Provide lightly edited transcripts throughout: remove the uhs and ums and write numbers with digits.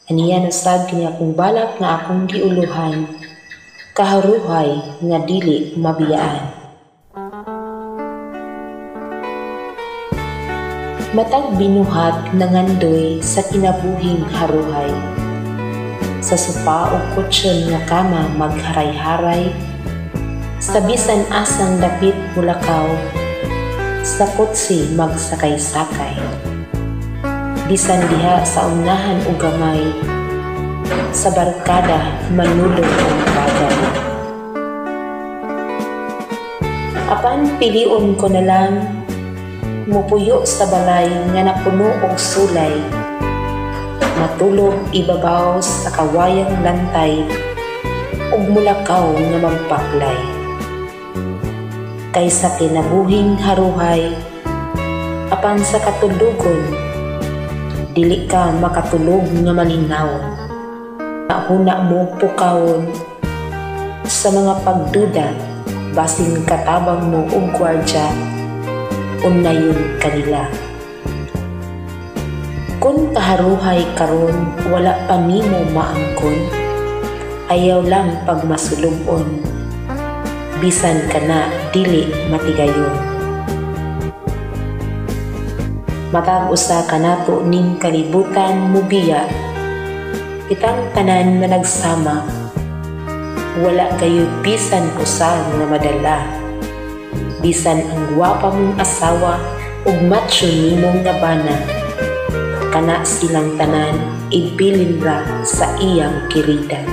Aniya nasab kini akong balak nga akong giuluhan, kaharuhay nga dili mabiyaan. Matag binuhat nangandoy sa kinabuhing haruhay. Sa sopa o kutsyon nga kama magharay-haray, sa bisan asang dapit mulakaw, sa kutsi magsakay-sakay. Bisan diha sa unahan o gamay, sa barkada manulog ang bagay. Apan pilion ko na lang, mupuyo sa balay nga napuno og sulay, matulog ibabaw sa kawayang lantay, ug mulakaw nga magpaklay. Kaysa kinabuhing haruhay, apan sa katulogon, dili ka makatulog nga malinawon. Huna mo pukawon sa mga pagduda, basin katabang mo og gwardya, unayon kanila. Kung kaharuhay karon wala pa nimo maangkon, ayaw lang pagmasulubon, bisan kana dili matigayon. Matag usa kanato ning kalibutan mubiya, kitang tanan nga nagsama, wala kayo bisan usa nga madala. Bisan ang gwapa mong asawa ug macho nimong nga bana, kana silang tanan ipilin ra sa iyang kiritan.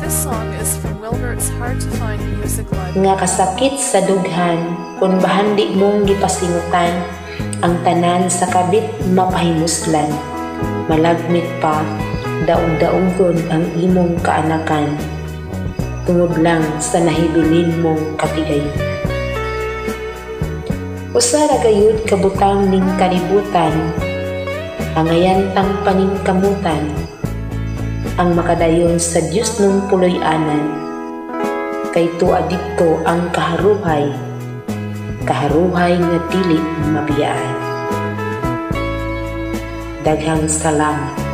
This song is from Wilbert's Hard to Find Music Library. Nga kasakit sa dughan, kung bahandi mong gipasingutan, ang tanan sa kabit mapahimuslan. Malagmit pa, daog-daogon ang imong kaanakan, tungod lang sa nahibilin mong katigayon. Usa ra gayud kabutang ning kalibutan, angayantang paningkamutan, ang makadayon sa Dios nung puloy-anan, kay tuwa dito ang kaharuhay, kaharuhay nga dili mabiyaan. Daghang salamat.